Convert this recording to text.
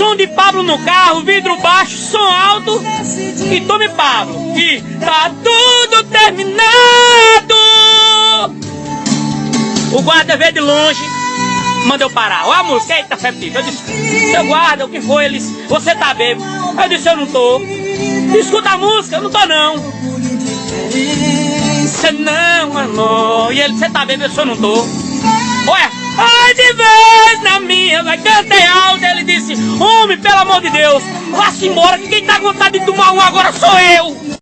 Som de Pablo no carro, vidro baixo, som alto. E tome Pablo, que tá tudo terminado. O guarda veio de longe, mandou parar. Ó a música, eita, febre. Eu disse, seu guarda, o que foi? Ele disse, você tá bêbado. Eu disse, eu não tô. Escuta a música, eu não tô não. Você não, mano. E ele, você tá bêbado, eu não tô. Olha, ai de vez na minha, vai cantei alto. Ele disse, homem, pelo amor de Deus, vá-se embora, que quem tá com vontade de tomar um agora sou eu.